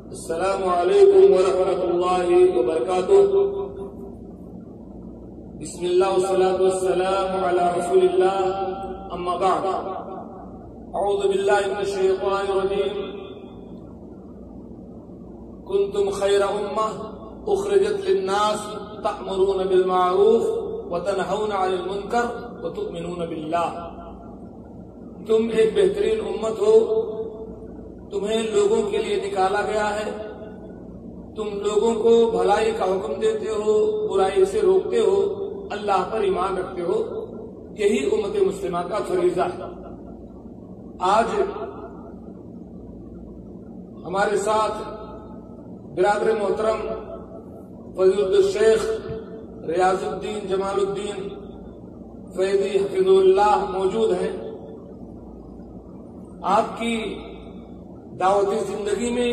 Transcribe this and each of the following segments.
السلام علیکم ورحمۃ اللہ وبرکاتہ۔ بسم اللہ والصلاة والسلام علی رسول اللہ، اما بعد، اعوذ باللہ من الشیطان الرجیم۔ کنتم خیر امہ اخرجت للناس تأمرون بالمعروف وتنہون عن المنکر وتؤمنون باللہ۔ تم ایک بہترین امت ہو، تمہیں لوگوں کے لیے نکالا گیا ہے، تم لوگوں کو بھلائی کا حکم دیتے ہو، برائی سے روکتے ہو، اللہ پر ایمان رکھتے ہو۔ یہی امت مسلمہ کا فریضہ ہے۔ آج ہمارے ساتھ برادر محترم فضیلۃ الشیخ ریاض الدین جمال الدین فیضی حفظہ اللہ موجود ہیں۔ آپ کی دعوتی زندگی میں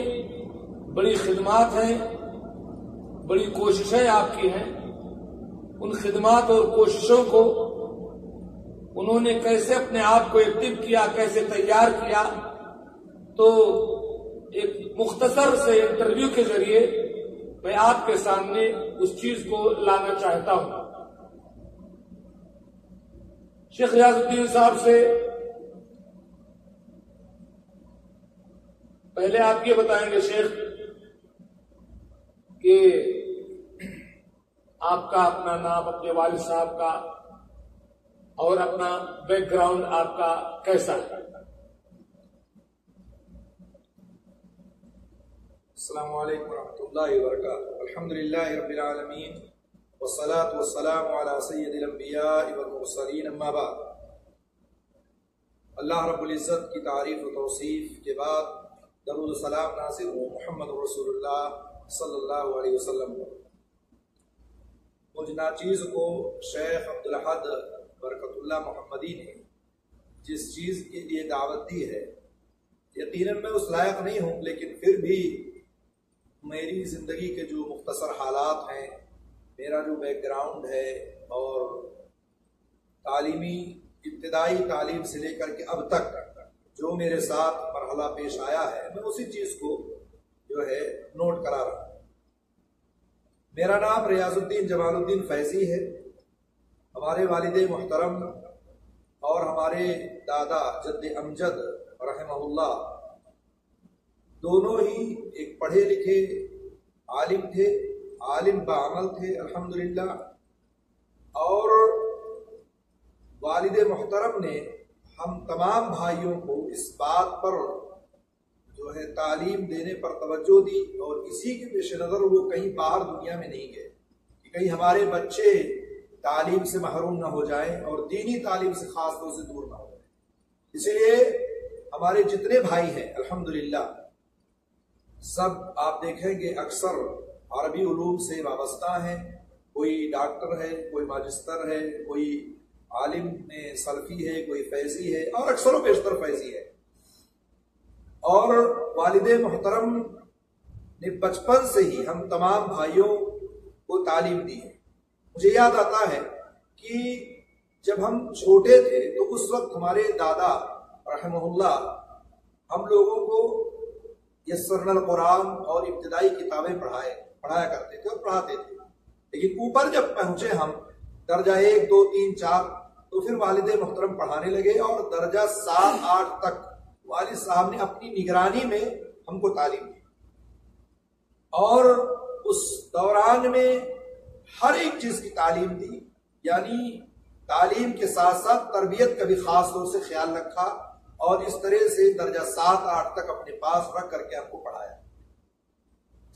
بڑی خدمات ہیں، بڑی کوششیں آپ کی ہیں۔ ان خدمات اور کوششوں کو انہوں نے کیسے اپنے آپ کو ایکٹیو کیا، کیسے تیار کیا، تو ایک مختصر سے انٹرویو کے ذریعے میں آپ کے سامنے اس چیز کو لانا چاہتا ہوں۔ شیخ ریاض الدین صاحب سے پہلے آپ یہ بتائیں گے شیخ کہ آپ کا اپنا نام، اپنے والد صاحب کا اور اپنا بیک گراؤنڈ آپ کا کیسا ہے؟ السلام علیکم ورحمۃ اللہ وبرکاتہ۔ الحمدللہ رب العالمین والصلاة والسلام علی سید الانبیاء والمرسلین، اما بعد۔ اللہ رب العزت کی تعریف و توصیف کے بعد درود و سلام نازل ہوں محمد رسول اللہ صلی اللہ علیہ وسلم۔ مجھ ناچیز کو شیخ عبدالاحد برکت اللہ محمدی نے جس چیز کے لیے دعوت دی ہے، یقیناً میں اس لائق نہیں ہوں، لیکن پھر بھی میری زندگی کے جو مختصر حالات ہیں، میرا جو بیک گراؤنڈ ہے اور تعلیمی ابتدائی تعلیم سے لے کر کے اب تک جو میرے ساتھ مرحلہ پیش آیا ہے، میں اسی چیز کو جو ہے نوٹ کرا رہا ہوں۔ میرا نام ریاض الدین جمال الدین فیضی ہے۔ ہمارے والد محترم اور ہمارے دادا جد امجد رحمہ اللہ دونوں ہی ایک پڑھے لکھے عالم تھے، عالم بعمل تھے الحمدللہ۔ اور والد محترم نے ہم تمام بھائیوں کو اس بات پر جو ہے تعلیم دینے پر توجہ دی، اور اسی کے پیش نظر وہ کہیں باہر دنیا میں نہیں گئے کہ کہیں ہمارے بچے تعلیم سے محروم نہ ہو جائیں اور دینی تعلیم سے خاص طور سے دور نہ ہو جائیں۔ اسی لیے ہمارے جتنے بھائی ہیں الحمدللہ سب آپ دیکھیں گے اکثر عربی علوم سے وابستہ ہیں۔ کوئی ڈاکٹر ہے، کوئی ماجسٹر ہے، کوئی عالم میں سلفی ہے، کوئی فیضی ہے، اور اکثر و بیشتر فیضی ہے۔ اور والد محترم نے بچپن سے ہی ہم تمام بھائیوں کو تعلیم دی ہے۔ مجھے یاد آتا ہے کہ جب ہم چھوٹے تھے تو اس وقت ہمارے دادا رحمہ اللہ ہم لوگوں کو یسرنا القرآن اور ابتدائی کتابیں پڑھایا کرتے تھے اور پڑھاتے تھے، لیکن اوپر جب پہنچے ہم درجہ 1 2 3 4 تو پھر والد محترم پڑھانے لگے، اور درجہ 7 8 تک والد صاحب نے اپنی نگرانی میں ہم کو تعلیم دی۔ اور اس دوران میں ہر ایک چیز کی تعلیم دی، یعنی تعلیم کے ساتھ ساتھ تربیت کا بھی خاص طور سے خیال رکھا، اور اس طرح سے درجہ 7 8 تک اپنے پاس رکھ کر کے ہم کو پڑھایا۔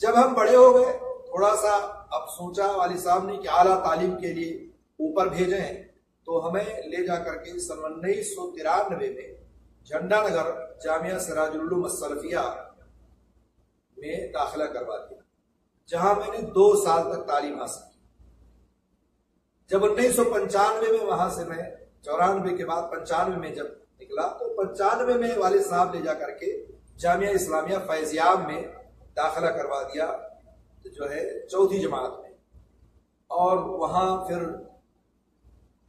جب ہم بڑے ہو گئے، تھوڑا سا اب سوچا والد صاحب نے کہ اعلیٰ تعلیم کے لیے اوپر بھیجیں، تو ہمیں لے جا کر کے سن 1993 میں جھنڈا نگر جامعہ سراج العلوم السلفیہ میں داخلہ کروا دیا، جہاں میں نے 2 سال تک تعلیم حاصل کی۔ جب 1995 میں وہاں سے میں 94 کے بعد 95 میں جب نکلا، تو 95 میں والد صاحب لے جا کر کے جامعہ اسلامیہ فیضیاب میں داخلہ کروا دیا، جو ہے 4تھی جماعت میں، اور وہاں پھر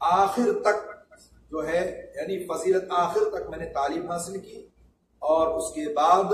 آخر تک جو ہے یعنی فضیلت آخر تک میں نے تعلیم حاصل کی، اور اس کے بعد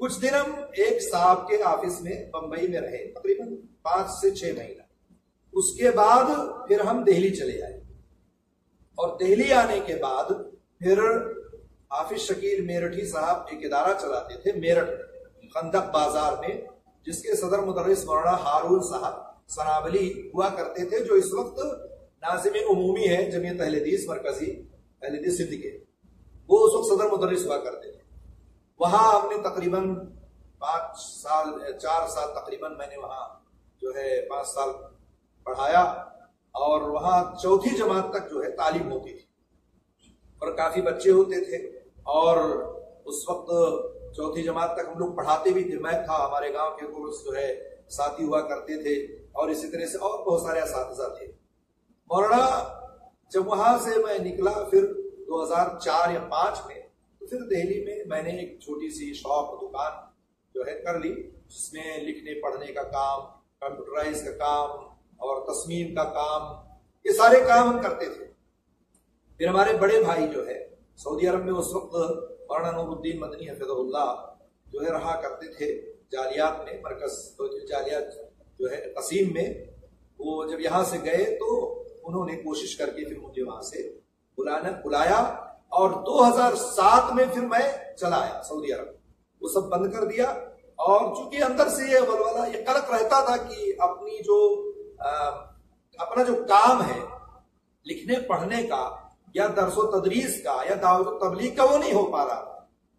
کچھ دن ہم ایک صاحب کے آفس میں بمبئی میں رہے تقریباً 5 سے 6 مہینہ. اس کے بعد پھر ہم دہلی چلے آئے اور دہلی آنے کے بعد پھر حافظ شکیل میرٹھی صاحب ایک ادارہ چلاتے تھے میرٹھ خندق بازار میں، جس کے صدر مدرس مولانا ہارون صاحب سنابلی ہوا کرتے تھے، جو اس وقت ناظم عمومی ہے جمعیت اہل حدیث مرکزی اہل حدیث سندھ کے، وہ اس وقت صدر مدرس ہوا کرتے تھے. وہاں ہم نے تقریباً 4 سال تقریباً میں نے وہاں جو ہے 5 سال پڑھایا، اور وہاں 4تھی جماعت تک جو ہے تعلیم ہوتی تھی اور کافی بچے ہوتے تھے، اور اس وقت 4تھی جماعت تک ہم لوگ پڑھاتے بھی تھے. میں تھا، ہمارے گاؤں کے کچھ جو ہے ساتھی ہوا کرتے تھے، اور اسی طرح سے اور بہت سارے اساتذہ تھے. مولانا جب وہاں سے میں نکلا پھر 2004 یا 5 میں، تو پھر دہلی میں نے ایک چھوٹی سی شاپ دکان جو ہے کر لی، جس میں لکھنے پڑھنے کا کام، کمپیوٹرائز کا کام اور تصمیم کا کام، یہ سارے کام ہم کرتے تھے. پھر ہمارے بڑے بھائی جو ہے سعودی عرب میں اس وقت مولانا نور الدین مدنی حفظہ اللہ جو ہے رہا کرتے تھے جالیات میں، مرکز جالیات جو ہے قصیم میں. وہ جب یہاں سے گئے تو انہوں نے کوشش کر کے پھر مجھے وہاں سے بلایا، اور 2007 میں پھر میں چلا آیا سعودی عرب. وہ سب بند کر دیا، اور چونکہ اندر سے یہ ولولہ، یہ قلق رہتا تھا کہ اپنا جو کام ہے لکھنے پڑھنے کا یا درس و تدریس کا یا دعوت و تبلیغ کا، وہ نہیں ہو پا رہا.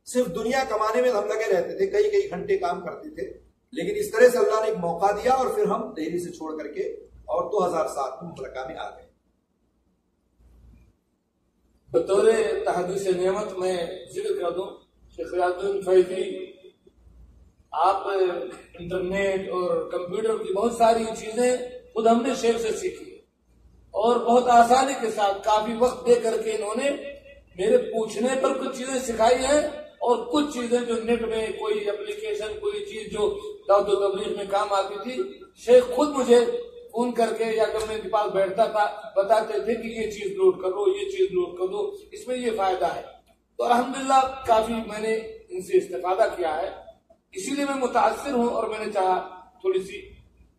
صرف دنیا کمانے میں ہم لگے رہتے تھے، کئی گھنٹے کام کرتے تھے. لیکن اس طرح سے اللہ نے ایک موقع دیا، اور پھر ہم دہلی سے چھوڑ کر کے اور 2007 میں مملکہ میں آ گئے. بطور تحدیث نعمت میں ذکر کر دوں، شیخ ریاض الدین فیضی، آپ انٹرنیٹ اور کمپیوٹر کی بہت ساری چیزیں خود ہم نے شیخ سے سیکھی، اور بہت آسانی کے ساتھ کافی وقت دے کر کے انہوں نے میرے پوچھنے پر کچھ چیزیں سکھائی ہیں، اور کچھ چیزیں جو نیٹ میں کوئی اپلیکیشن، کوئی چیز جو دعوت و تبلیغ میں کام آتی تھی، شیخ خود مجھے فون کر کے یا جب میں ان کے پاس بیٹھتا تھا بتاتے تھے کہ یہ چیز نوٹ کر لو، یہ چیز نوٹ کر لو، اس میں یہ فائدہ ہے. تو الحمدللہ کافی میں نے ان سے استفادہ کیا ہے، اسی لیے میں متاثر ہوں، اور میں نے چاہا تھوڑی سی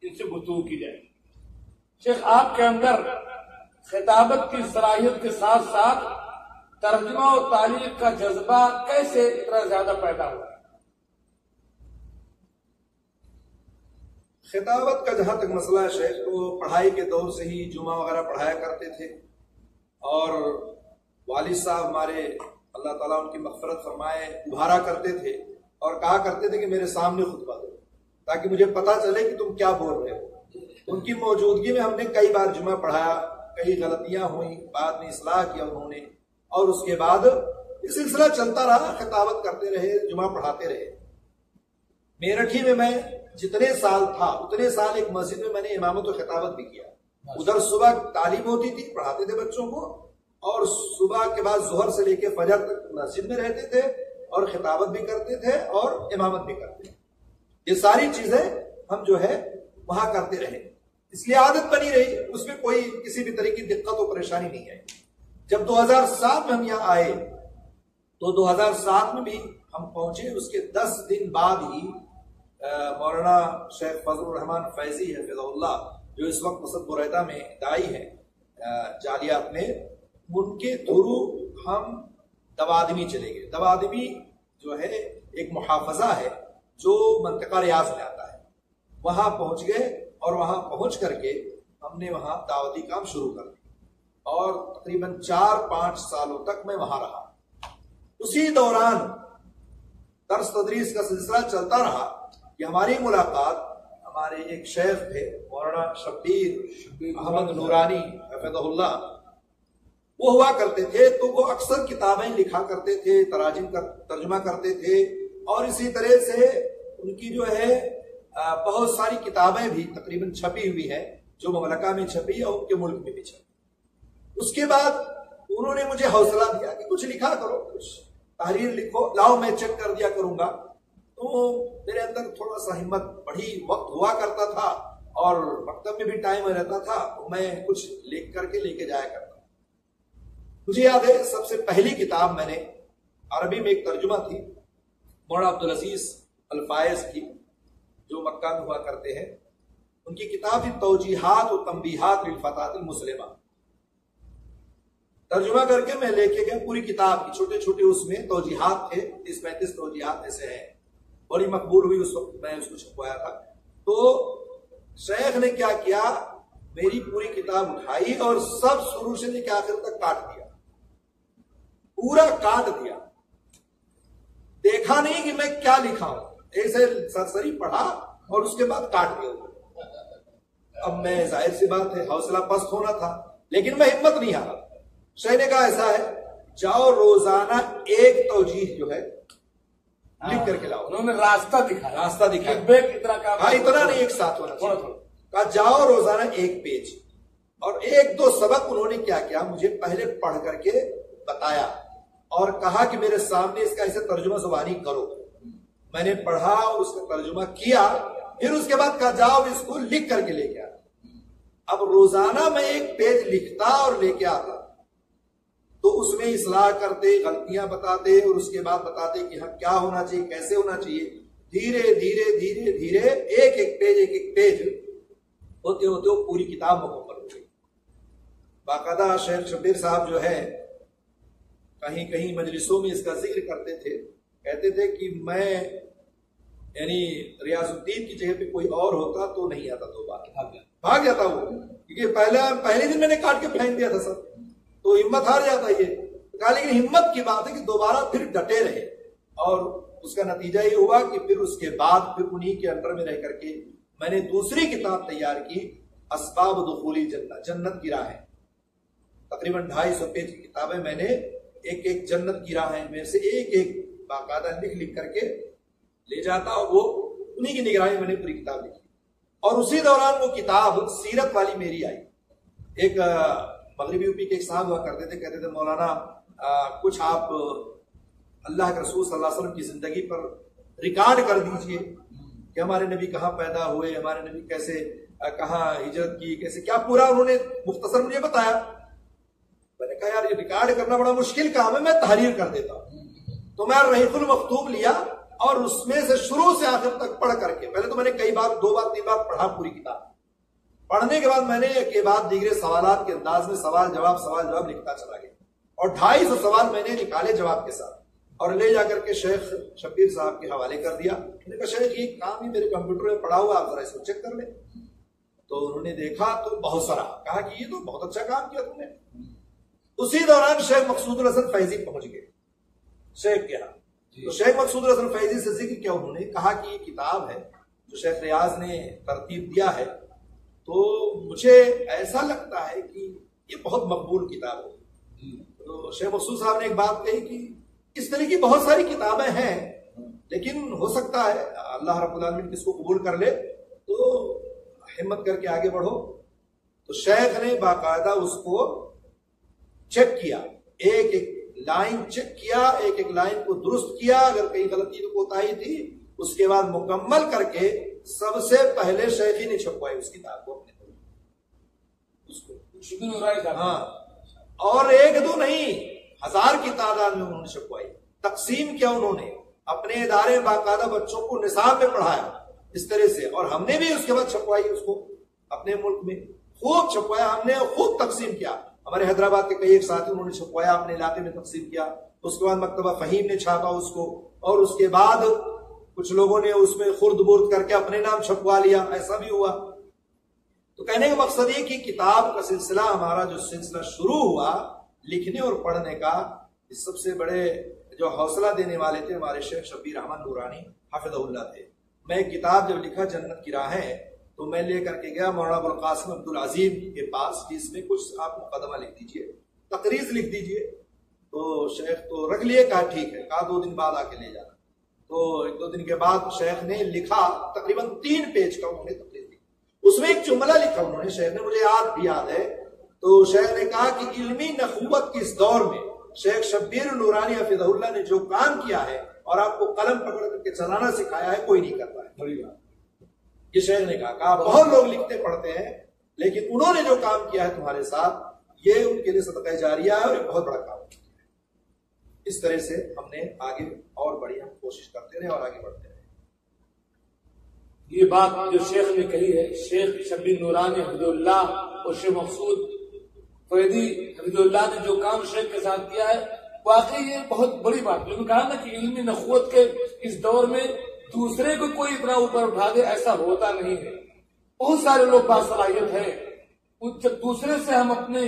ان سے گفتگو کی جائے. شیخ، آپ کے اندر خطابت کی صلاحیت کے ساتھ ساتھ ترجمہ و تعلیق کا جذبہ کیسے اتنا زیادہ پیدا ہوا؟ خطابت کا جہاں تک مسئلہ ہے شیخ، تو پڑھائی کے دور سے ہی جمعہ وغیرہ پڑھایا کرتے تھے، اور والد صاحب ہمارے اللہ تعالیٰ ان کی مغفرت فرمائے ابھارا کرتے تھے اور کہا کرتے تھے کہ میرے سامنے خطبہ دو تاکہ مجھے پتا چلے کہ تم کیا بول رہے ہو. ان کی موجودگی میں ہم نے کئی بار جمعہ پڑھایا، کئی غلطیاں ہوئیں، بعد میں اصلاح کیا انہوں نے، اور اس کے بعد یہ سلسلہ چلتا رہا، خطابت کرتے رہے، جمعہ پڑھاتے رہے. میرٹھی میں میں جتنے سال تھا اتنے سال ایک مسجد میں نے امامت و خطابت بھی کیا. ادھر صبح تعلیم ہوتی تھی، پڑھاتے تھے بچوں کو، اور صبح کے بعد ظہر سے لے کے فجر تک مسجد میں رہتے تھے اور خطابت بھی کرتے تھے اور امامت بھی کرتے تھے. یہ ساری چیزیں ہم جو ہے وہاں کرتے رہے، اس لیے عادت بنی رہی، اس میں کوئی کسی بھی طرح کی دقت و پریشانی نہیں ہے. جب 2007 میں ہم یہاں آئے تو 2007 میں بھی ہم پہنچے، اس کے 10 دن بعد ہی مولانا شیخ فضل الرحمان فیضی حفظہ اللہ، جو اس وقت مسجد بریدہ میں داعی ہیں جالیات میں، ان کے تھرو ہم دوادمی چلے گئے. دوادمی جو ہے ایک محافظہ ہے جو منطقہ ریاض میں آتا ہے، وہاں پہنچ گئے، اور وہاں پہنچ کر کے ہم نے وہاں دعوتی کام شروع کر دیا، اور تقریباً 4-5 سالوں تک میں وہاں رہا. اسی دوران درس تدریس کا سلسلہ چلتا رہا کہ ہماری ملاقات ہمارے ایک شیخ تھے مولانا شبیر احمد نورانی حفظہ اللہ، وہ ہوا کرتے تھے. تو وہ اکثر کتابیں لکھا کرتے تھے، تراجم کا ترجمہ کرتے تھے، اور اسی طرح سے ان کی جو ہے بہت ساری کتابیں بھی تقریباً چھپی ہوئی ہیں، جو مملکہ میں چھپی اور ان کے ملک میں بھی چھپی. اس کے بعد انہوں نے مجھے حوصلہ دیا کہ کچھ لکھا کرو، کچھ تحریر لکھو، لاؤ میں چیک کر دیا کروں گا. تو میرے اندر تھوڑا سا ہمت بڑھی، وقت ہوا کرتا تھا اور مکتب میں بھی ٹائم رہتا تھا، تو میں کچھ لکھ کر کے لے کے جایا کرتا. مجھے یاد ہے سب سے پہلی کتاب میں نے عربی میں ایک ترجمہ تھی مولانا عبدالعزیز الفائز کی جو مکہ میں ہوا کرتے ہیں، ان کی کتاب تھی توجیحات و تنبیہات للفتاة المسلمہ، ترجمہ کر کے میں لے کے گیا پوری کتاب کی، چھوٹے چھوٹے اس میں توجیحات تھے، 30-35 توجیحات ایسے ہیں، بڑی مقبول ہوئی اس وقت، میں اس کو چھپوایا تھا۔ تو شیخ نے کیا کیا، میری پوری کتاب اٹھائی اور سب شروع سے لے کے آخر تک کاٹ دیا، پورا کاٹ دیا، دیکھا نہیں کہ میں کیا لکھا ہوں، ایسے سرسری پڑھا اور اس کے بعد کاٹ دیا۔ اب میں ظاہر سی بات ہے حوصلہ پست ہونا تھا، لیکن میں ہمت نہیں ہارا۔ شیخ نے کہا ایسا ہے، جاؤ روزانہ ایک توجیہ جو ہے لکھ کر کے لاؤ۔ انہوں نے راستہ دکھایا، راستہ دکھایا، اتنا اتنا نہیں، ایک ساتھ ہونا چاہیے۔ کہا جاؤ روزانہ ایک پیج، اور 1-2 سبق انہوں نے کیا کیا، مجھے پہلے پڑھ کر کے بتایا اور کہا کہ میرے سامنے اس کا ایسے ترجمہ زبانی کرو۔ میں نے پڑھا اور اس کا ترجمہ کیا، پھر اس کے بعد کہا جاؤ اس کو لکھ کر کے لے کے آ۔ اب روزانہ میں ایک پیج لکھتا اور لے کے آتا، تو اس میں اصلاح کرتے، غلطیاں بتاتے، اور اس کے بعد بتاتے کہ ہاں کیا ہونا چاہیے، کیسے ہونا چاہیے۔ دھیرے دھیرے دھیرے دھیرے ایک ایک پیج ہوتے ہوتے وہ پوری کتاب مکمل ہو گئی۔ باقاعدہ شیخ شبیر صاحب جو ہے کہیں کہیں مجلسوں میں اس کا ذکر کرتے تھے، کہتے تھے کہ میں یعنی ریاض الدین کی جگہ پہ کوئی اور ہوتا تو نہیں آتا، دوبارہ بھاگ جاتا وہ، کیونکہ پہلے دن میں نے کاٹ کے پھینک دیا تھا سر، تو ہمت ہار جاتا یہ کہا۔ لیکن ہمت کی بات ہے کہ دوبارہ پھر ڈٹے رہے، اور اس کا نتیجہ یہ ہوا کہ پھر اس کے بعد پھر انہی کے انڈر میں رہ کر کے میں نے دوسری کتاب تیار کی، اسباب دخول جنت، جنت کی راہیں، تقریباً 250 پیج کی کتابیں میں نے ایک جنت کی راہیں میں سے ایک باقاعدہ لکھ کر کے لے جاتا، اور وہ انہی کی نگرانی میں نے پوری کتاب لکھی۔ اور اسی دوران وہ کتاب سیرت والی میری آئی۔ ایک مغربی یو پی کے ایک صاحب ہوا کرتے تھے، کہتے تھے مولانا کچھ آپ اللہ کے رسول صلی اللہ علیہ وسلم کی زندگی پر ریکارڈ کر دیجئے کہ ہمارے نبی کہاں پیدا ہوئے، ہمارے نبی کیسے کہاں ہجرت کی، کیسے کیا، پورا انہوں نے مختصر مجھے بتایا۔ میں نے کہا یار یہ ریکارڈ کرنا بڑا مشکل کام ہے، میں تحریر کر دیتا ہوں۔ تو میں رحیق المختوم لیا اور اس میں سے شروع سے آخر تک پڑھ کر کے، پہلے تو میں نے کئی بار 2 بار 3 بار پڑھا پوری کتاب، پڑھنے کے بعد میں نے ایک کے بعد دیگرے سوالات کے انداز میں سوال جواب لکھتا چلا گیا، اور 250 سوال میں نے نکالے جواب کے ساتھ، اور لے جا کر کے شیخ شبیر صاحب کے حوالے کر دیا۔ میں نے کہا شیخ یہ کام ہی میرے کمپیوٹر میں پڑا ہوا، آپ ذرا اس کو چیک کر لیں۔ تو انہوں نے دیکھا تو بہت سارا، کہا کہ یہ تو بہت اچھا کام کیا تم نے۔ اسی دوران شیخ مقصود الحسن فیضی پہنچ گئے شیخ کے ہاں، تو شیخ مقصود الحسن فیضی سے ذکر کیا، انہوں نے کہا کہ یہ کتاب ہے جو شیخ ریاض نے ترتیب دیا ہے، تو مجھے ایسا لگتا ہے کہ یہ بہت مقبول کتاب ہے۔ تو شیخ مقصود صاحب نے ایک بات کہی کہ اس طرح کی بہت ساری کتابیں ہیں، لیکن ہو سکتا ہے اللہ رب العالمین کس کو قبول کر لے، تو ہمت کر کے آگے بڑھو۔ تو شیخ نے باقاعدہ اس کو چیک کیا، ایک لائن چیک کیا، ایک لائن کو درست کیا، اگر کہیں غلطی تو کوتاہی تھی اس کے بعد مکمل کر کے سب سے پہلے شیخ ہی نے چھپوائی اس کتاب کو اپنے ہاں، اور 1-2 نہیں، 1000 کی تعداد میں انہوں نے چھپوائی، تقسیم کیا انہوں نے، اپنے ادارے باقاعدہ بچوں کو نصاب میں پڑھایا اس طرح سے، اور ہم نے بھی اس کے بعد چھپوائی اس کو اپنے ملک میں، خوب چھپوایا ہم نے، خوب تقسیم کیا۔ ہمارے حیدرآباد کے کئی ایک ساتھی انہوں نے چھپوایا، اپنے علاقے میں تقسیم کیا، اس کے بعد مکتبہ فہیم نے چھاپا اس کو، اور اس کے بعد کچھ لوگوں نے اس میں خرد برد کر کے اپنے نام چھپوا لیا، ایسا بھی ہوا۔ تو کہنے کا مقصد یہ کہ کتاب کا سلسلہ، ہمارا جو سلسلہ شروع ہوا لکھنے اور پڑھنے کا، اس سب سے بڑے جو حوصلہ دینے والے تھے ہمارے شیخ شبیر احمد نورانی حفظہ اللہ تھے۔ میں ایک کتاب جب لکھا جنت کی راہیں، تو میں لے کر کے گیا مولانا ابوالقاسم عبدالعظیم کے پاس کہ اس میں کچھ آپ مقدمہ لکھ دیجئے، تقریض لکھ دیجئے۔ تو شیخ تو رکھ لیے، کہا ٹھیک ہے، کہا 2 دن بعد آ کے لے جانا۔ تو 1-2 دن کے بعد شیخ نے لکھا، تقریباً 3 پیج کا انہوں نے تقریر دی، اس میں ایک جملہ لکھا انہوں نے، شیخ نے، مجھے یاد ہے۔ تو شیخ نے کہا کہ علمی نخوت کے اس دور میں شیخ شبیر نورانی حفظہ اللہ نے جو کام کیا ہے اور آپ کو قلم پکڑ کر کے چلانا سکھایا ہے، کوئی نہیں کرتا ہے۔ یہ شیخ نے کہا بہت لوگ لکھتے پڑھتے ہیں، لیکن انہوں نے جو کام کیا ہے تمہارے ساتھ، یہ ان کے لیے صدقہ جاریہ ہے اور ایک بہت بڑا کام ہے۔ اس طرح سے ہم نے آگے اور بڑی ہم کوشش کرتے رہے اور آگے بڑھتے رہے۔ یہ بات جو شیخ نے کہی ہے، شیخ شبیر نورانی حفظ اللہ اور شیخ مقصود فیدی حفظ اللہ نے جو کام شیخ کے ساتھ کیا ہے، واقعی یہ بہت بڑی بات. لیکن کہا نا کہ علمی نخوت کے اس دور میں دوسرے کو کوئی اتنا اوپر اٹھا دے، ایسا ہوتا نہیں ہے. بہت سارے لوگ باصلاحیت ہیں، جب دوسرے سے ہم اپنے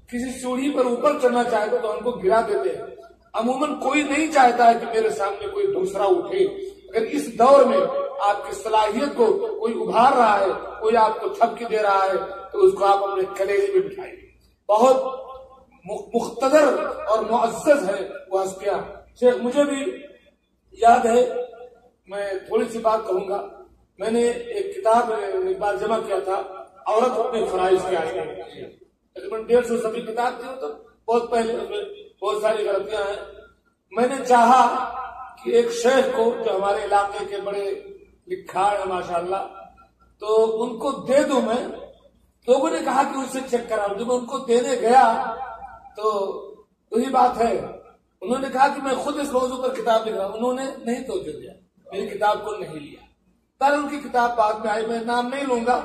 کسی سیڑھی پر اوپر چڑھنا چاہتے تو ہم کو گرا دیتے ہیں. عموماً کوئی نہیں چاہتا ہے کہ میرے سامنے کوئی دوسرا اٹھے. اگر اس دور میں آپ کی صلاحیت کو کوئی ابھار رہا ہے، کوئی آپ کو تھپکی دے رہا ہے، تو اس کو آپ اپنے کلیجے میں بٹھائیے. بہت مقتدر اور معزز ہے وہ ہستیاں. شیخ مجھے بھی یاد ہے، میں تھوڑی سی بات کہوں گا. میں نے ایک کتاب ایک بار جمع کیا تھا، عورت اپنے فرائض کے آگے. تقریباً 150 صفحے کتاب تھی، تو بہت پہلے اس میں بہت ساری غلطیاں ہیں. میں نے چاہا کہ ایک شیخ کو جو ہمارے علاقے کے بڑے لکھاڑ ہیں ماشاءاللہ، تو ان کو دے دوں میں. لوگوں نے کہا کہ اس سے چیک کراؤ. جب میں ان کو دینے گیا تو وہی بات ہے، انہوں نے کہا کہ میں خود اس موضوع پر کتاب لکھ رہا ہوں. انہوں نے نہیں توجہ دیا، میری کتاب کو نہیں لیا. پر ان کی کتاب بعد میں آئی، میں نام نہیں لوں گا.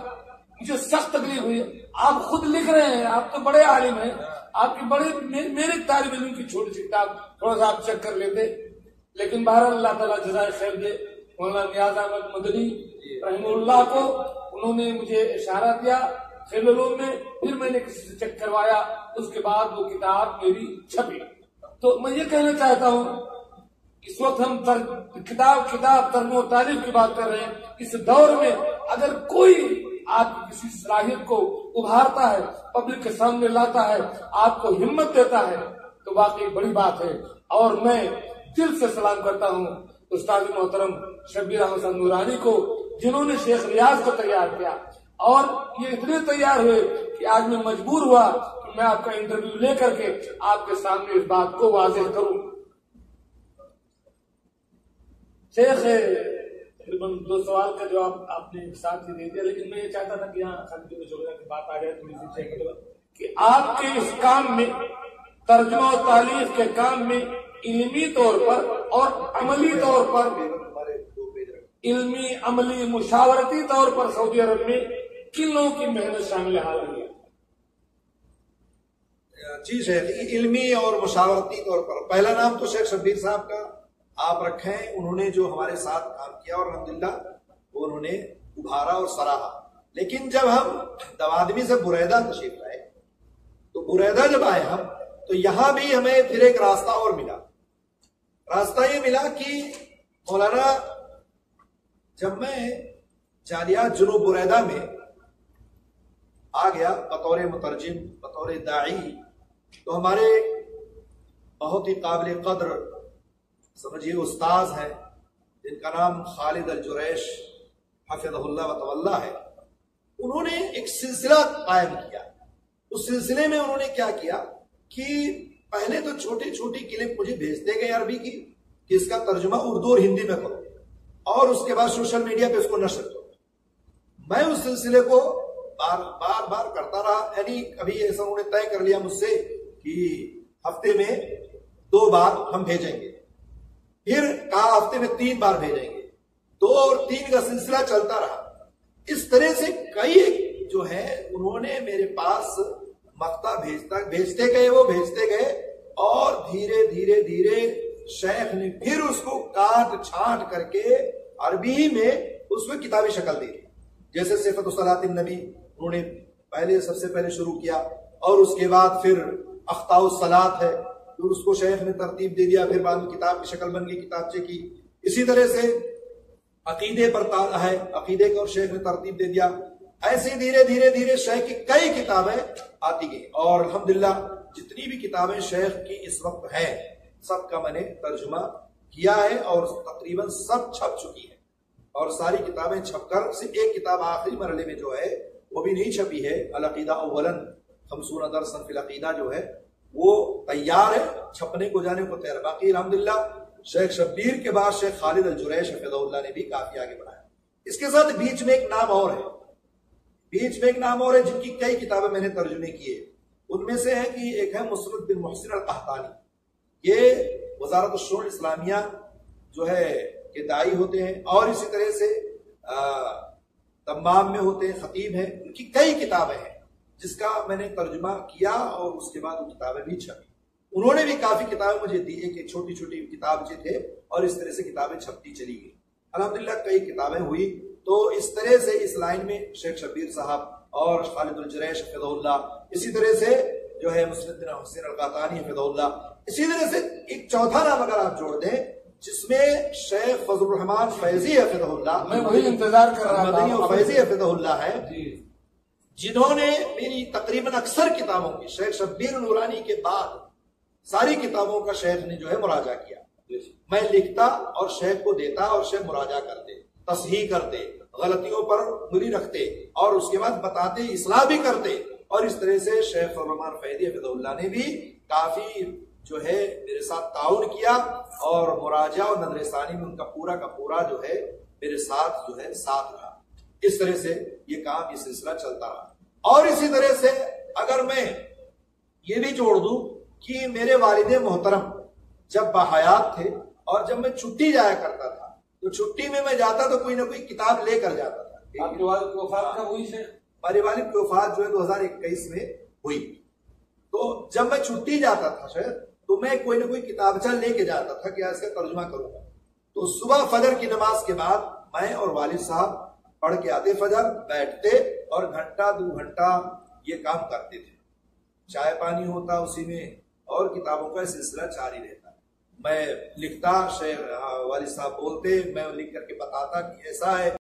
مجھے سخت تکلیف ہوئی. آپ خود لکھ رہے ہیں، آپ تو بڑے عالم ہیں، آپ کی بڑے میرے طالب علم کی چھوٹی سی کتاب تھوڑا سا آپ چیک کر لیتے. لیکن بہرحال اللہ تعالیٰ جزائے خیر دے. مولانا نیاز احمد مدنی رحمہ اللہ کو انہوں نے مجھے اشارہ دیا خیر العلوم میں. پھر میں نے کسی سے چیک کروایا، اس کے بعد وہ کتاب میری چھپی. تو میں یہ کہنا چاہتا ہوں، اس وقت ہم کتاب ترجمہ و تعریف کی بات کر رہے ہیں. اس دور میں اگر کوئی آپ کی کسی صلاحیت کو ابھارتا ہے، پبلک کے سامنے لاتا ہے، آپ کو ہمت دیتا ہے، تو واقعی بڑی بات ہے. اور میں دل سے سلام کرتا ہوں استاد محترم شبیر احمد نورانی کو، جنہوں نے شیخ ریاض کو تیار کیا. اور یہ اتنے تیار ہوئے کہ آج میں مجبور ہوا کہ میں آپ کا انٹرویو لے کر کے آپ کے سامنے اس بات کو واضح کروں. شیخ تقریباً 2 سوال کا جواب آپ نے ایک ساتھ ہی دے دیا، لیکن میں یہ چاہتا تھا کہ یہاں کی بات آ جائے تھوڑی سی کہ آپ کے اس کام میں، ترجمہ و تعلیف کے کام میں، علمی طور پر اور عملی طور پر، علمی عملی مشاورتی طور پر سعودی عرب میں کن لوگوں کی محنت شامل حال ہے؟ جی شیخ، علمی اور مشاورتی طور پر پہلا نام تو شیخ شبیر صاحب کا آپ رکھیں. انہوں نے جو ہمارے ساتھ کام کیا اور الحمدللہ وہ انہوں نے ابھارا اور سراہا. لیکن جب ہم دوادمی سے بریدہ تشریف لائے، تو بریدہ جب آئے ہم، تو یہاں بھی ہمیں پھر ایک راستہ اور ملا. راستہ یہ ملا کہ مولانا، جب میں جالیات جنوب بریدہ میں آ گیا بطور مترجم، بطور داعی، تو ہمارے بہت ہی قابل قدر سمجھیے استاذ ہیں، جن کا نام خالد الجریش حفظہ اللہ و تولا ہے. انہوں نے ایک سلسلہ قائم کیا. اس سلسلے میں انہوں نے کیا کیا کہ پہلے تو چھوٹی چھوٹی کلپ مجھے بھیجتے گئے عربی کی کہ اس کا ترجمہ اردو اور ہندی میں کرو، اور اس کے بعد سوشل میڈیا پہ اس کو نشر کرو. میں اس سلسلے کو بار بار کرتا رہا. یعنی ابھی ایسا انہوں نے طے کر لیا مجھ سے کہ ہفتے میں 2 بار ہم بھیجیں گے، پھر کہا ہفتے میں 3 بار بھیجیں گے. 2 اور 3 کا سلسلہ چلتا رہا. اس طرح سے کئی جو ہے انہوں نے میرے پاس مقطع بھیجتے گئے اور دھیرے دھیرے شیخ نے پھر اس کو کاٹ چھانٹ کر کے عربی میں اس کو کتابی شکل دی. جیسے صفت صلاۃ النبی انہوں نے سب سے پہلے شروع کیا، اور اس کے بعد پھر اخطاء الصلاۃ ہے، پھر اس کو شیخ نے ترتیب دے دیا، پھر بعد میں کتاب کی شکل بن گئی کتابچے کی. اسی طرح سے عقیدے پر ہے، عقیدے کو اور شیخ نے ترتیب دے دیا. ایسے دھیرے شیخ کی کئی کتابیں آتی گئی، اور الحمدللہ جتنی بھی کتابیں شیخ کی اس وقت ہیں سب کا میں نے ترجمہ کیا ہے، اور تقریباً سب چھپ چکی ہیں. اور ساری کتابیں چھپ کر صرف ایک کتاب آخری مرحلے میں جو ہے وہ بھی نہیں چھپی ہے، العقیدہ اولاً 50 درساً فی العقیدہ جو ہے وہ تیار ہے، چھپنے کو جانے کو تیار. باقی الحمدللہ شیخ شبیر کے بعد شیخ خالد الجریش حفظہ اللہ نے بھی کافی آگے بڑھایا. اس کے ساتھ بیچ میں ایک نام اور ہے جن کی کئی کتابیں میں نے ترجمے کیے. ان میں سے ہے کہ ایک ہے مسرت بن محسن القحطانی. یہ وزارت الشؤون اسلامیہ جو ہے کہ داعی ہوتے ہیں، اور اسی طرح سے دمام میں ہوتے ہیں، خطیب ہیں، ان کی کئی کتابیں ہیں جس کا میں نے ترجمہ کیا اور اس کے بعد وہ کتابیں بھی چھپی. انہوں نے بھی کافی کتابیں مجھے دی، ایک چھوٹی چھوٹی کتابچے تھے اور اس طرح سے کتابیں چھپتی چلی گئی. الحمدللہ کئی کتابیں ہوئی. تو اس طرح سے اس لائن میں شیخ شبیر صاحب اور خالد الجریش حفظہ اللہ، اسی طرح سے جو ہے مسند بن حسین القحطانی حفظہ اللہ، اسی طرح سے ایک چوتھا نام اگر آپ جوڑ دیں جس میں شیخ فضل الرحمان فیضی حفظہ اللہ، میں وہی انتظار کر رہا مدنی و تھا، فیضی حفظہ اللہ ہے، جی جنہوں نے میری تقریباً اکثر کتابوں کی شیخ شبیر نورانی کے بعد ساری کتابوں کا شیخ نے جو ہے مراجعہ کیا. میں لکھتا اور شیخ کو دیتا اور شیخ مراجعہ کرتے، تصحیح کرتے، غلطیوں پر انگلی رکھتے اور اس کے بعد بتاتے، اصلاح بھی کرتے. اور اس طرح سے شیخ فضل الرحمان فیضی حفظہ اللہ نے بھی کافی جو ہے میرے ساتھ تعاون کیا اور مراجعہ اور نظر ثانی میں ان کا پورا جو ہے میرے ساتھ جو ہے ساتھ رہا. اس طرح سے یہ کام، یہ سلسلہ چلتا رہا. اور اسی طرح سے اگر میں یہ بھی جوڑ دوں کہ میرے والد محترم جب باحیات تھے اور جب میں چھٹی جایا کرتا تھا تو چھٹی میں جاتا تو کوئی نہ کوئی کتاب لے کر جاتا تھا. آپ کے والد کی وفات کب ہوئی شیخ؟ ہمارے والد کی وفات جو ہے 2021 میں ہوئی. تو جب میں چھٹی جاتا تھا شاید تو میں کوئی نہ کوئی کتابچہ لے کے جاتا تھا کہ اس کا ترجمہ کروں گا. تو صبح فجر کی نماز کے بعد میں اور والد صاحب پڑھ کے آتے فجر، بیٹھتے اور گھنٹہ 2 گھنٹہ یہ کام کرتے تھے. چائے پانی ہوتا اسی میں اور کتابوں کا سلسلہ جاری رہتا. میں لکھتا، شیخ والد صاحب بولتے، میں لکھ کر کے بتاتا کہ ایسا ہے.